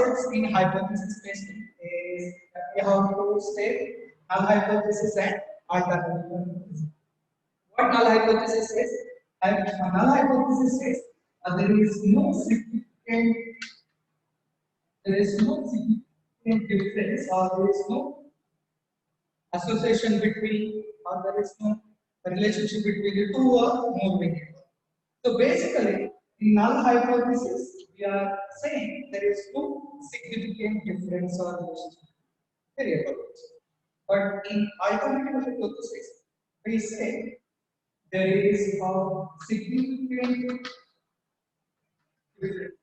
steps in hypothesis testing is that we have to state null hypothesis and alternative hypothesis. What null hypothesis is? Null hypothesis is there is no significant difference, or there is no association between, or there is no relationship between the two or more variables. So basically, in null hypothesis, we are saying there is no significant difference or relationship between variables. But in alternative hypothesis, we say there is a significant difference.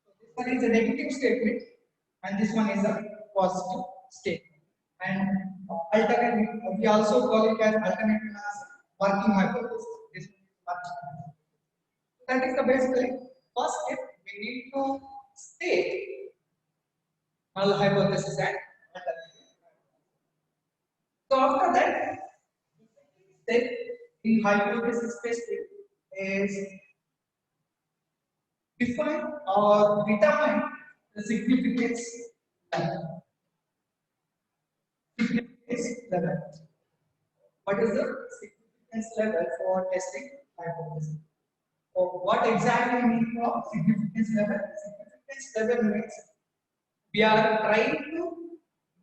So this one is a negative statement, and this one is a positive statement. And alternative, we also call it as alternative as working hypothesis. This is working hypothesis. That is the basically first step. We need to state null hypothesis and alternative. So after that, the step in hypothesis testing is define or determine the significance level. Significance level. What is the significance level for testing hypothesis? So what exactly mean for significance level? Significance level means we are trying to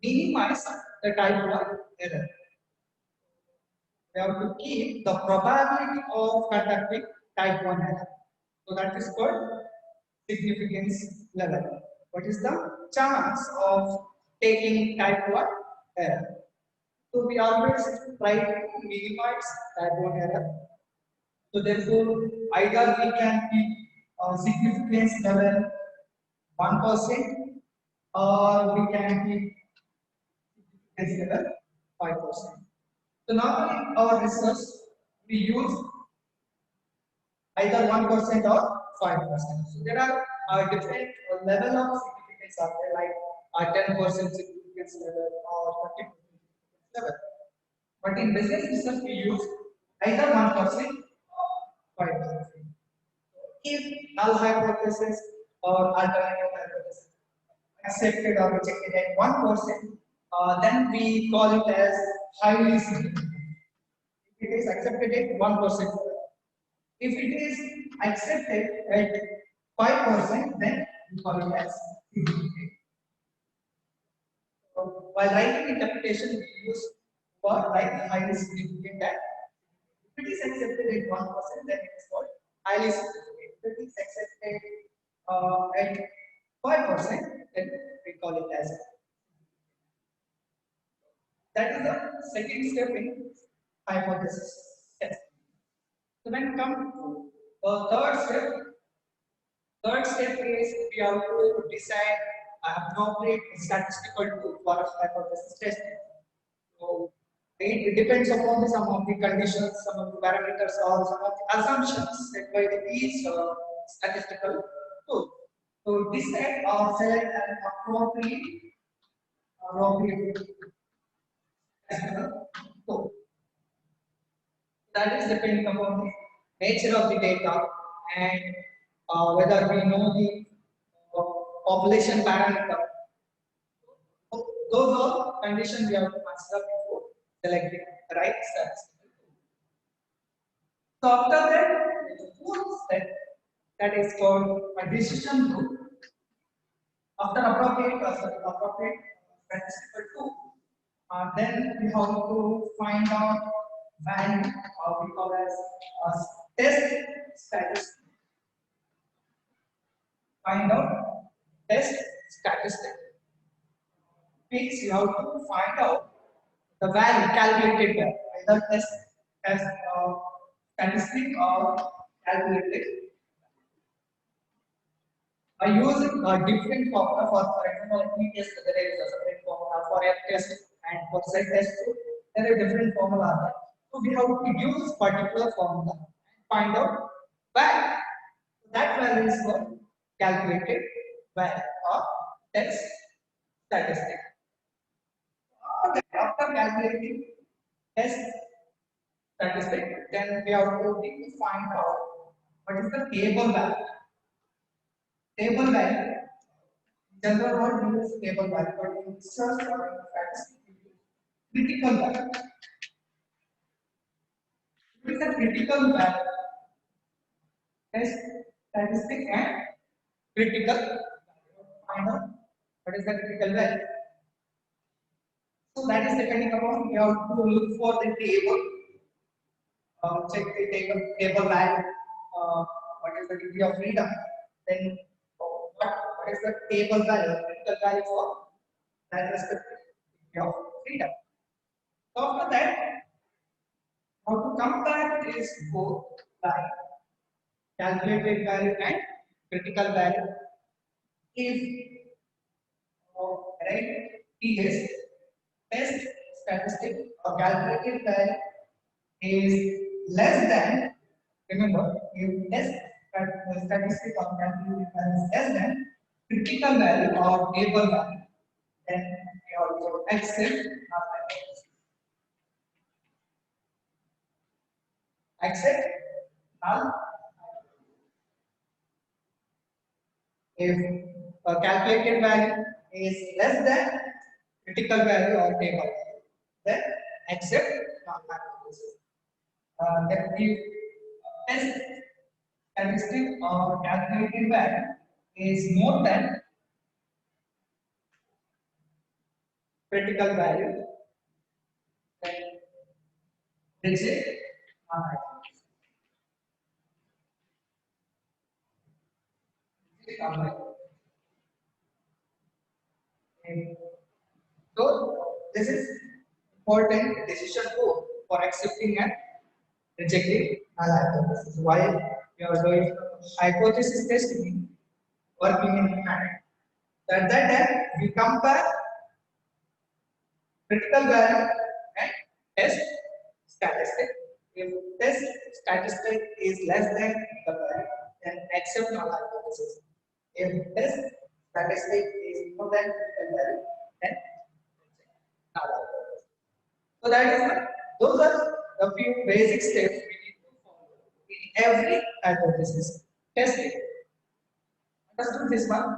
minimize the type of error. We have to keep the probability of conducting type 1 error. So that is called significance level. What is the chance of taking type 1 error? So we always try to minimize type 1 error. So therefore, either we can keep significance level 1%, or we can keep significance level 5%. So normally our research we use either 1% or 5%. So there are different level of significance out there, like 10% significance level or 30% significance level. But in business research we use either 1% or 5%. If null hypothesis or alternative hypothesis accepted or rejected at 1%, then we call it as highly significant. If it is accepted at 1%. If it is accepted at 5%, then we call it as significant. So while writing interpretation, we use for writing highly significant and if it is accepted at 1%, then it is called highly significant. If it is accepted at 5%, then we call it as that is the second step in hypothesis test. So when we come to the third step is we have to decide appropriate statistical tool for hypothesis testing. So it depends upon some of the conditions, some of the parameters, or some of the assumptions set by each statistical tool. So decide or select an appropriate statistical tool. That is depending upon the nature of the data and whether we know the population parameter. So those are conditions we have to consider before selecting the right statistical tool. So after that, the fourth step that is called a decision tool. After appropriate statistical tool, then we have to find out value, we call as test statistic. Find out test statistic. Means you have to find out the value calculated value, either test as statistic or calculated. By using a different formula for example, let me test there is a separate formula for F test and for Z test. There are different formula. So we have to use particular formula and find out value. So that value is called calculated value or test statistic. After calculating test statistic, then we have to find out what is the table value. Table value. General word we use table value, but in research or in statistics, we use critical value. What is the critical value? Test statistic and critical value. Find out what is the critical value. So that is depending upon you have to look for the table, check the table value, what is the degree of freedom, then what is the table value, critical value for that respective degree of freedom. So after that, how to compare is both by calculated value and critical value. If right is test statistic or calculated value is less than, remember, if test statistic or calculated value is less than critical value or table value, then we also accept null hypothesis. Accept null. If a calculated value is less than critical value or table value, then accept null hypothesis. That if test statistic or calculated value is more than critical value, then reject null hypothesis. Reject null hypothesis. So this is important decision for accepting and rejecting null hypothesis. While you are doing hypothesis testing, working in hand. So at that time, we compare critical value and test statistic. If test statistic is less than critical value, then accept null hypothesis. If test statistic is more than critical value, then null hypothesis. So that is those are the few basic steps we need to follow in every hypothesis testing. Understood this one?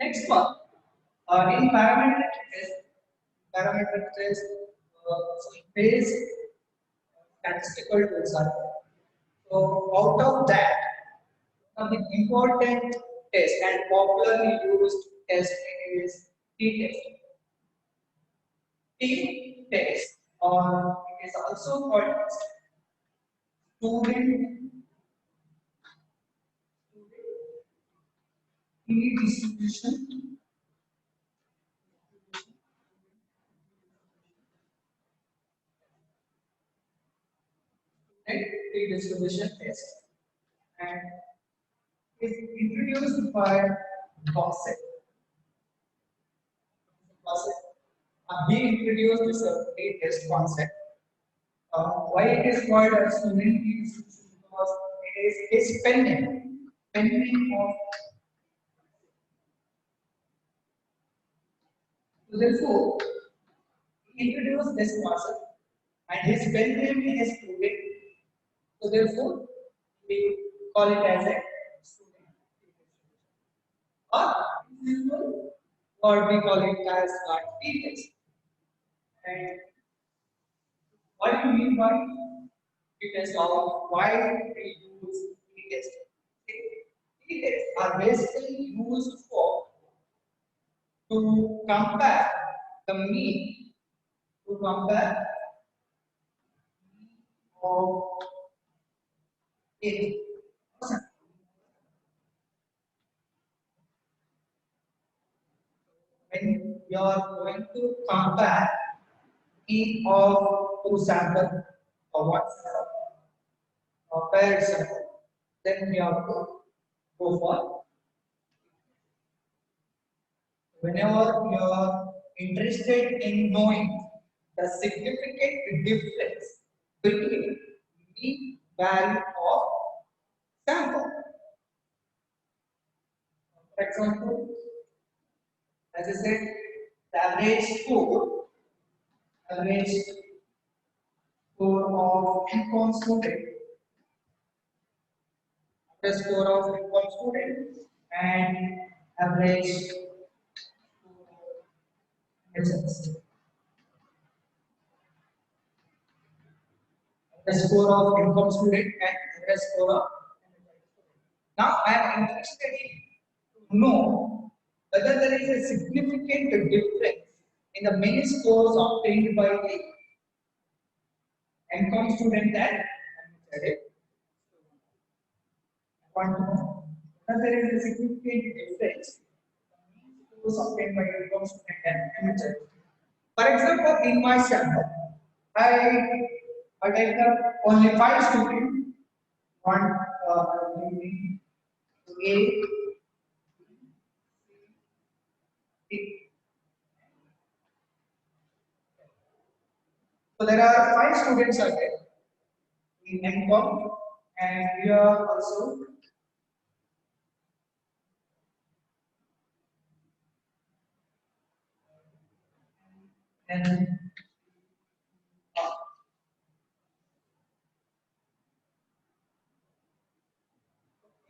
Next one, in parametric test, some base statistical tools are there. So out of that, one of the important test and popularly used test is t-test. T-test, or it is also called student t-distribution and t-distribution test, and is introduced by Gossett. He introduced this t-test concept. Why it is called a student t-distribution? Because it is a spending of. So therefore, he introduced this concept, and his pen name is student. So therefore, we call it as a student or simple, or we call it as a t-test. And what do you mean by t-test, or why we use t-test? T-tests are basically used for to compare the mean, to compare of a person. When you are going to compare mean of two sample or one sample or paired sample, then you have to go for. Whenever you are interested in knowing the significant difference between mean value of sample. For example, as I said, the average score of MCOM student, the score of MCOM student, and average results. The score of MCOM student and average score of. Now I am interested to know whether there is a significant difference in the main scores obtained by the MCOM student and MHRD. I want to know whether there is a significant difference in the scores obtained by MCOM student and MHRD. For example, in my sample, I take up only 5 students, one A, B, so there are 5 students are there in MCOM, and we are also and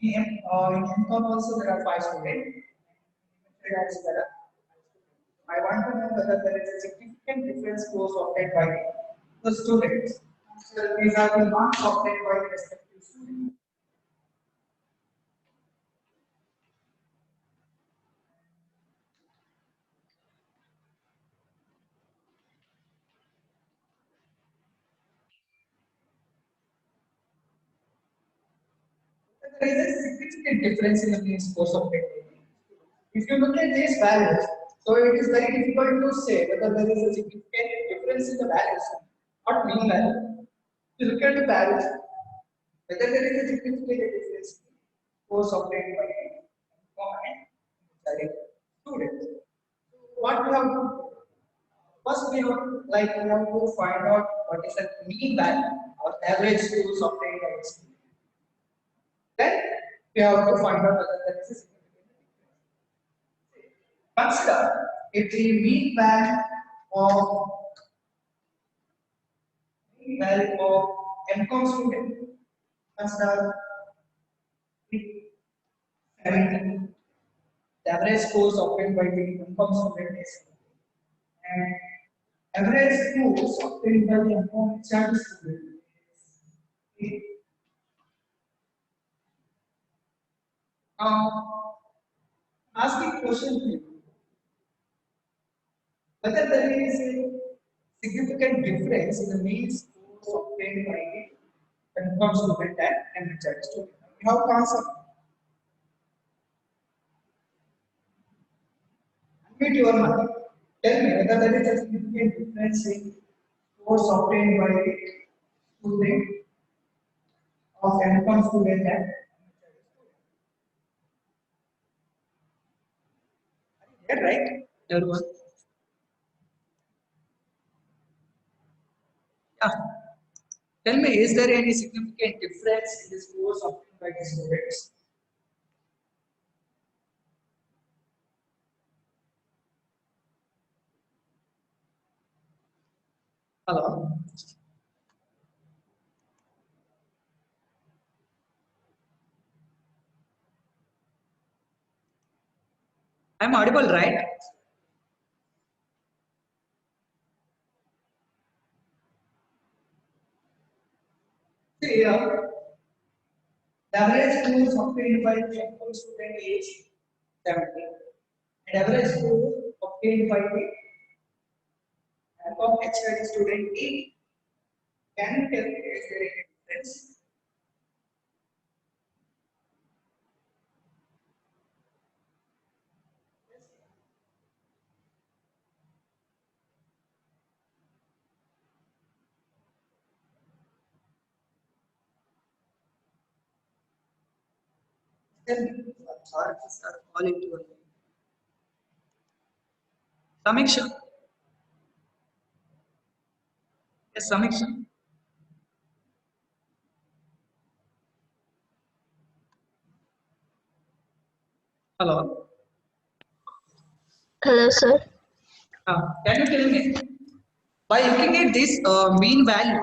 in MCOM also there are 5 students. I want to know whether there is a significant difference scores obtained by the students. So these are the marks obtained by the respective students. There is a significant difference in the mean scores obtained by the. If you look at these values, so it is very difficult to say whether there is a significant difference in the values, not mean value. If you look at the values, whether there is a significant difference in scores obtained by the students. What we have to do? First, we have to find out what is the mean value or average scores obtained by the student. Then we have to find out whether there is a significant difference. Consider if the mean value of MCOM student, consider it 70. The average scores obtained by the MCOM student is 70. And average scores obtained by the MCOM HRD student is 8. Now, asking question to you, whether there is a significant difference in the mean scores obtained by the MCOM student and MHRD student. You have to answer. Unmute your mic. Tell me whether there is a significant difference in scores obtained by the student of MCOM student and yeah, right? Everyone. Yeah. Tell me, is there any significant difference in the scores obtained by the students? Hello. I'm audible, right? See here, the average scores obtained by the MCOM student is 70, and average scores obtained by the MCOM HRD student is. Can you tell me is there any difference? Tell me. Sorry, sir. All into one. Samiksha. Yes, Samiksha. Hello. Hello, sir. Can you tell me by looking at this mean value?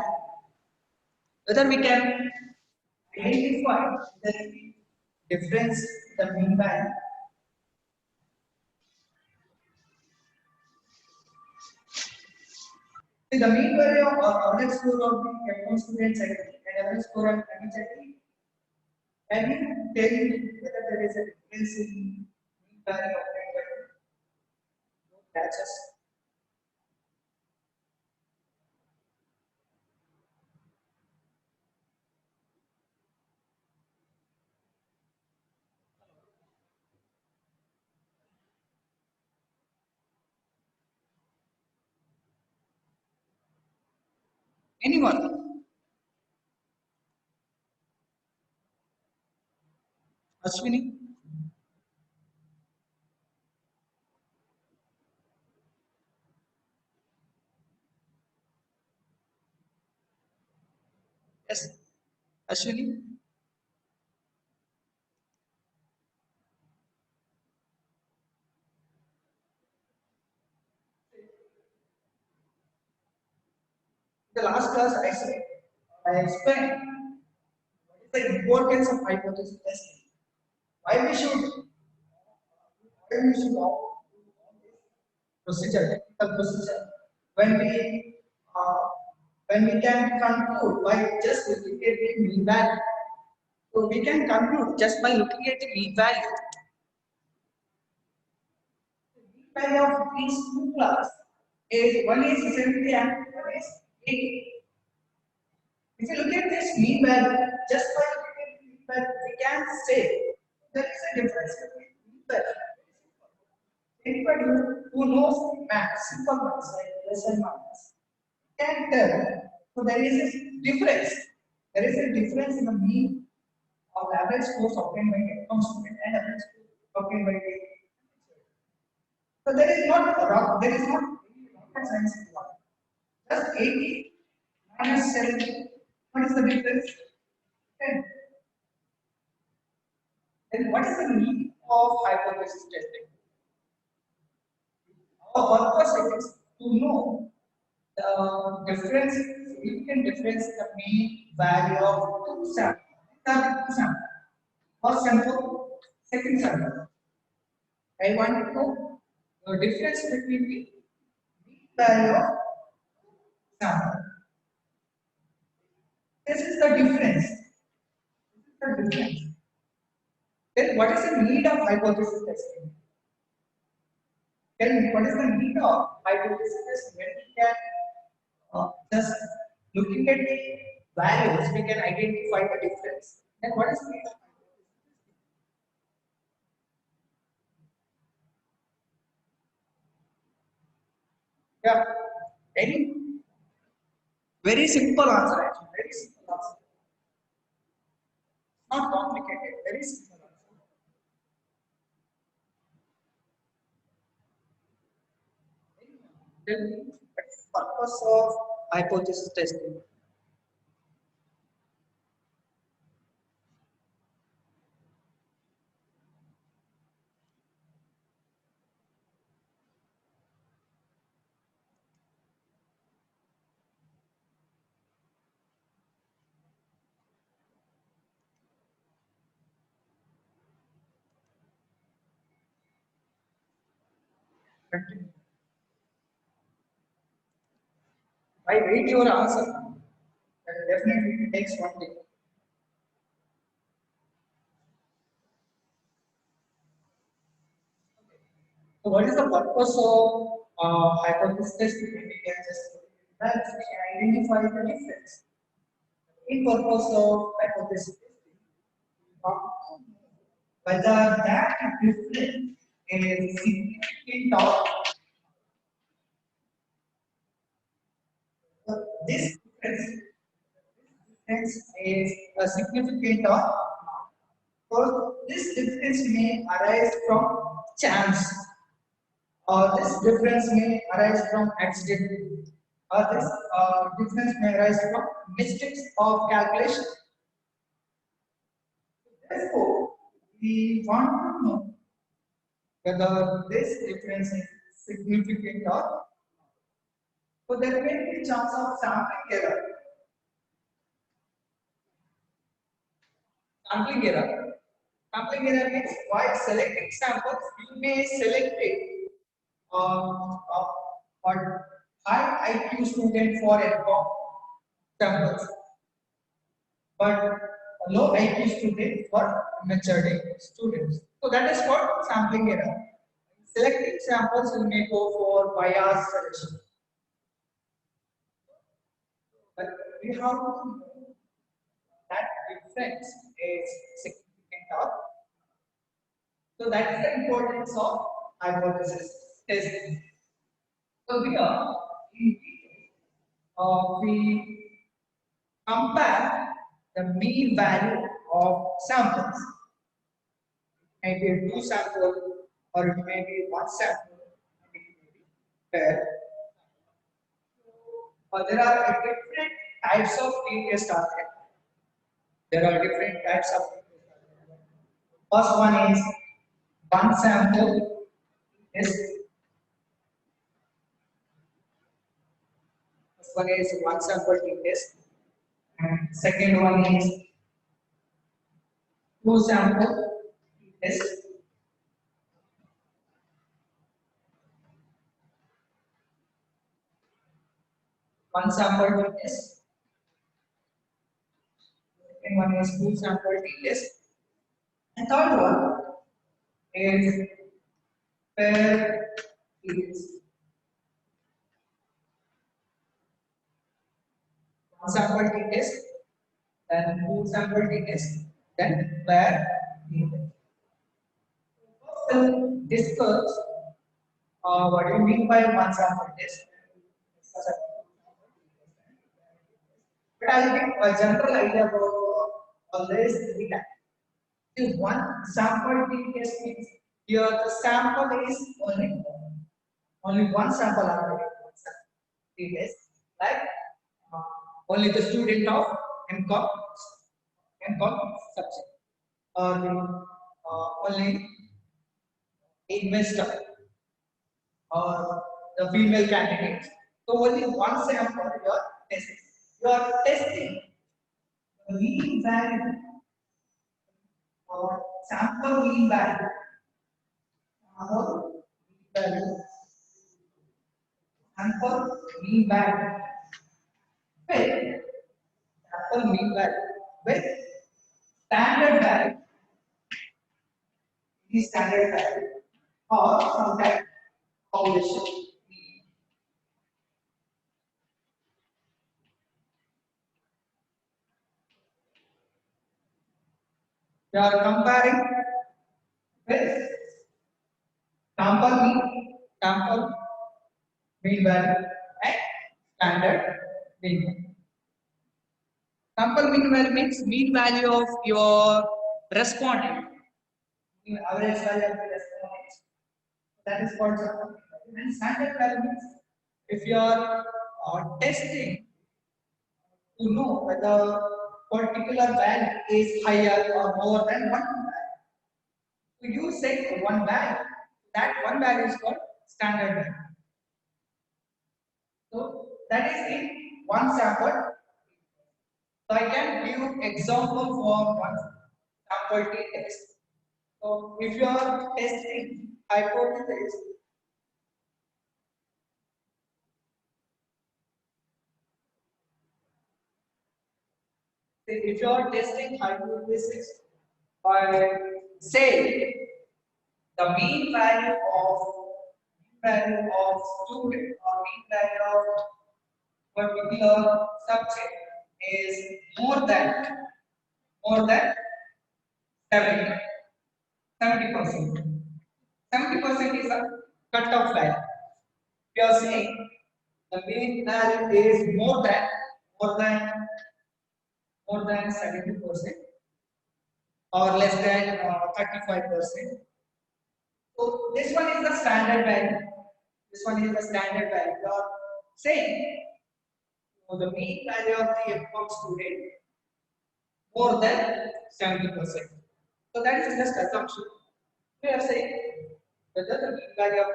whether we can identify the difference in the mean value. See, the mean value of average score of the F1 students and average score of MHIT, can you tell me whether there is a difference in mean value of batches? Anyone? Ashwini? Yes. Ashwini? The last class I explained what is the importance of hypothesis testing. Why we should know procedure, technical procedure, when we uh, when we can conclude by just looking at the mean value. So we can conclude just by looking at the mean value. The mean value of these two class is one is 70 and one is 80. If you look at this mean value, just by looking at the mean value, we can say there is a difference between mean value. Anybody who knows math, simple maths like plus and minus, can tell. So there is a difference. There is a difference in the mean of average scores obtained by F1 student and average scores obtained by grade. So there is not any rocket science involved. Just 80 minus 70. What is the difference? 10. Then what is the need of hypothesis testing? Our purpose is to know the difference, significant difference in the mean value of two samples. Two samples. First sample, second sample. I want to know the difference between the mean value of sample. This is the difference. This is the difference. Then what is the need of hypothesis testing? Tell me what is the need of hypothesis testing? When we can just looking at the values, we can identify the difference. Then what is the need of yeah, any very simple answer actually. Very simple answer. Not complicated. Very simple answer. Tell me what is the purpose of hypothesis testing? Continue. I read your answer. Then definitely it takes one day. So what is the purpose of hypothesis testing? We can just that we identify the difference. In purpose of hypothesis testing, whether that difference is significant or this difference is a significant or not. So this difference may arise from chance, or this difference may arise from accident, or this difference may arise from mistakes of calculation. Therefore, we want to know whether this difference is significant or not. So there may be chance of sampling error. Sampling error. Sampling error means while selecting samples, you may select it or high IQ student for ECOM samples, but a low IQ student for matured students. So that is called sampling error. Selecting samples, you may go for bias selection. But we have to know that difference is significant or so that is the importance of hypothesis testing. So here we compare the mean value of samples. It may be two samples or it may be one sample and it may be pair. There are different types of t-test are there. There are different types of t-test. First one is one sample test. First one is one sample t-test. And second one is two sample test. One sample t-test. Second one is two sample t-test. And third one is pair t-test. One sample t-test, then two sample t-test, then pair t-test. We'll discuss what do you mean by one sample test. But I'll give a general idea about all this three types. If one sample t-test means here the sample is only one sample are t-test, like uh, only the student of MCOM subject or only investor or the female candidate. So only one sample you are testing. You are testing the mean value or sample mean value. Sample mean value. Sample mean value. With sample mean value with standard value. The standard value or sometimes population. We are comparing with sample mean value and standard mean value. Sample mean value means mean value of your respondent. Average value of the respondent. That is called sample mean value. And standard value means if you are testing to know whether particular value is higher or more than one value. So you set one value. That one value is called standard value. So that is in one sample. So I can give example for one sample t-test. So if you are testing hypothesis, if you are testing hypothesis by say the mean value of student or mean value of particular subject is more than 70 70%. 70% is a cutoff value. We are saying the mean value is more than 70% or less than 35%. So this one is the standard value. This one is the standard value. We are saying so the mean value of the FCOM student more than 70%. So that is just assumption. We are saying whether the mean value of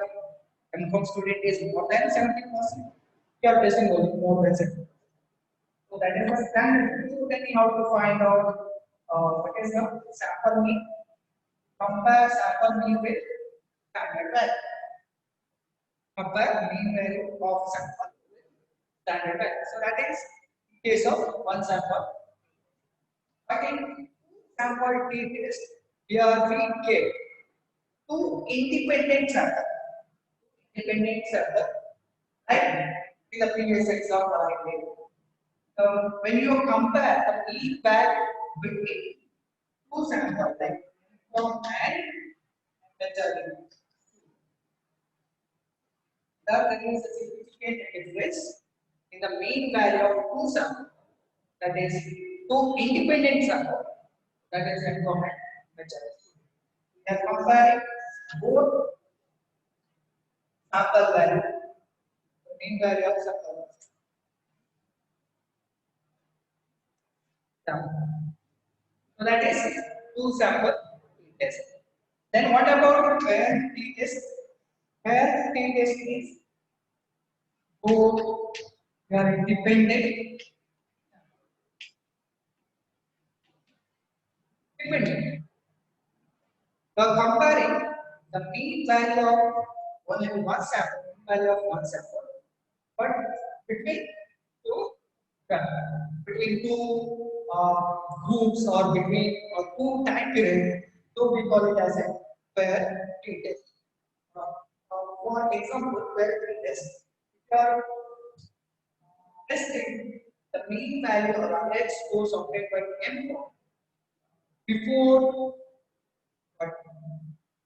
the MCOM student is more than 70%. We are testing only more than 70%. So that is the standard. So then we have to find out what is the sample mean? Compare sample mean with standard value. Compare mean value of sample with standard value. So that is case of one sample. But in sample t test, here we get two independent samples. Independent sample. Right? In the previous example I gave. When you compare the mean value between two samples, like from and measurement, there is a significant difference in the mean value of two samples, that is two independent samples, that is from and measurement. We are comparing both sample value, the mean value of sample. So that is two sample test. Then what about pair t test? Pair t test is both they are independent. Dependent. We are comparing the mean value of only one sample, mean value of one sample, but between two between two groups or between two time periods, so we call it as a pair t test. For example, pair t test, we are testing the mean value or average scores obtained by M before what?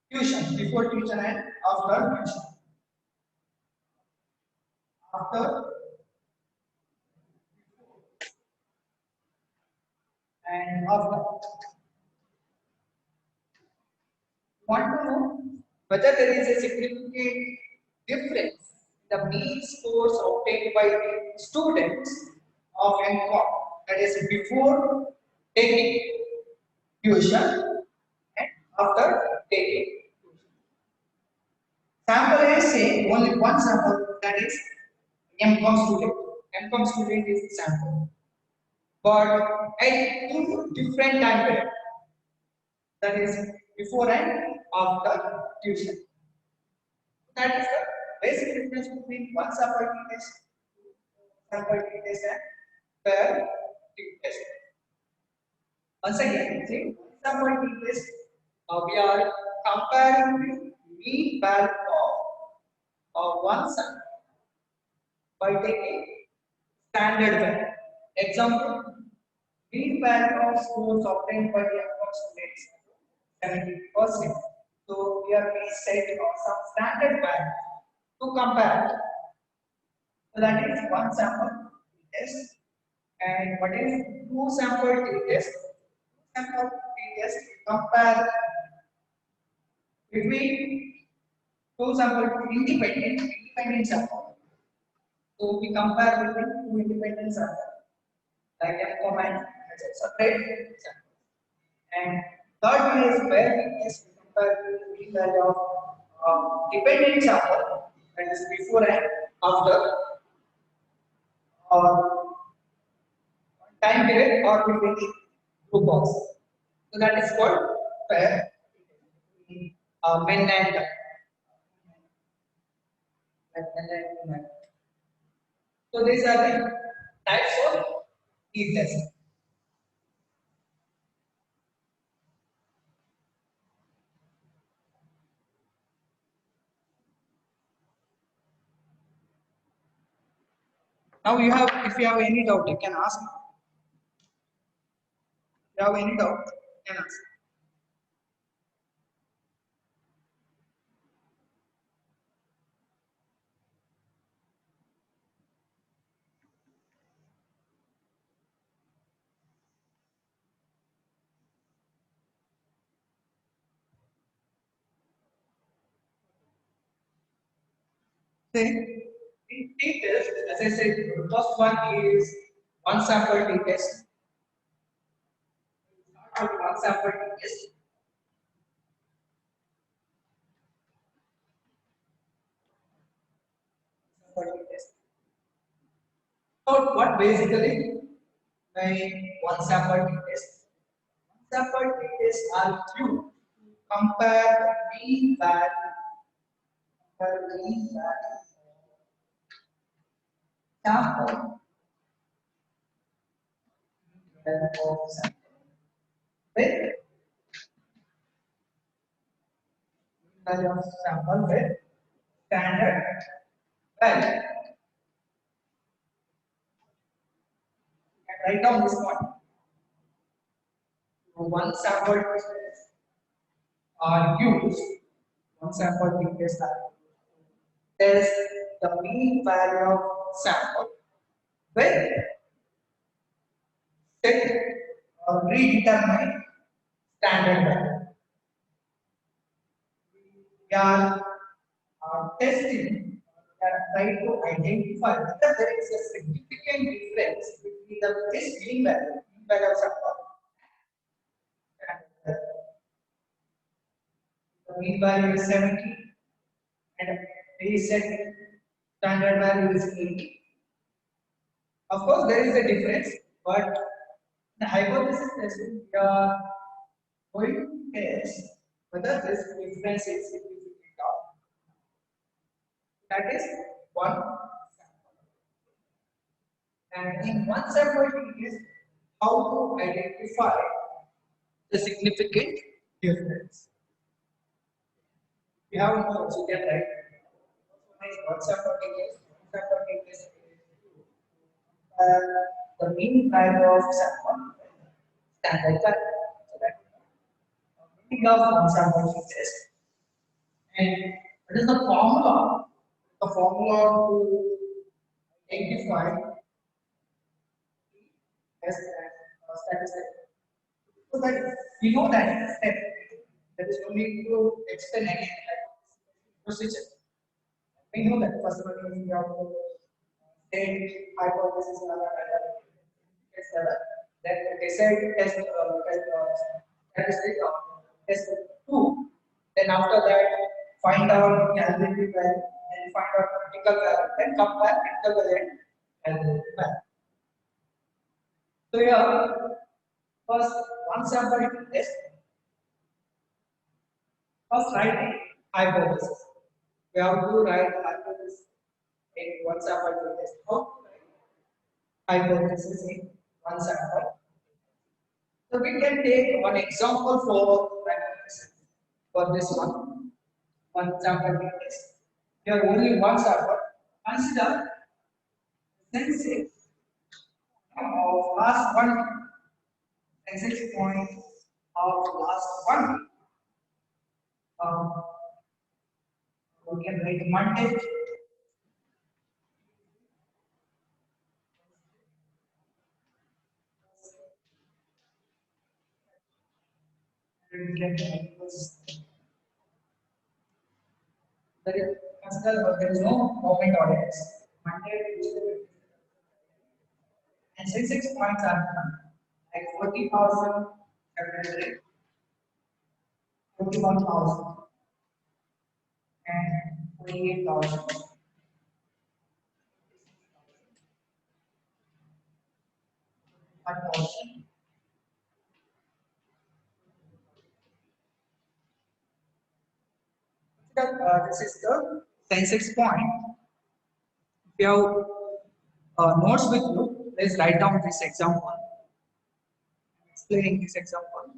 Before tuition and after tuition. After and after. Want to know whether there is a significant difference in the mean scores obtained by the students of MCOM, that is before taking tuition and after taking tuition. Sample is same, only one sample, that is MCOM student. MCOM student is the sample, but at two different time periods, that is before and after tuition. That is the basic difference between one sample test, sample test and pair test. Once again, see, sample test, we are comparing the mean value of one sample by taking standard value. Example, mean value of scores obtained by the students 70%. So here we set some standard value to compare. So that is one sample test, and what is two sample test? Sample test compare between two sample independent sample. So we compare between two independent samples, like MCOM and separate samples. And third one is where we test compare the mean value of dependent sample, that is before and after, or time period or between the group box. So that is called pair men and women. So these are the types of t-test. Now you have, if you have any doubt, you can ask. If you have any doubt, you can ask. Then in t-test, as I said, the first one is one sample t-test. Start with one sample t-test. So what basically by one sample test? sample tests are used to compare mean value, sample of sample with value of sample with standard value. And write down this one. So one sample tests are used. One sample tests are test the mean value of sample with set or predetermined standard value. We are testing, we are trying to identify whether there is a significant difference between this mean value of sample, and the mean value is 70, and we said standard value is 80. Of course, there is a difference, but in the hypothesis testing, we are going to test whether this difference is significant or not. That is one sample. And in one sample, it is how to identify the significant difference. We have notes, you can write. One sample is the mean value of sample standard value. So that we have one sample test. And what is the formula? The formula to identify as statistic. So that we know that step. There is no need to explain any procedure. We know that first of all we have to state hypothesis level, then decide test statistic test 2. Then after that find out the algebraic value, then find out critical value, then compare critical value and algebraic value. So here first one sample test. First write hypothesis. We have to write hypothesis in one sample test. How to write hypothesis in one sample? So we can take one example for hypothesis. For this one sample test. Here only one sample. Consider sensitive of last one sensitive point of last one. We can write Monday. There is no government audience. Monday, Tuesday, and since 6 points are like 40,700, 41,000, and 48,000. This is the sensex point. If you have notes with you, let's write down this example. Explaining this example.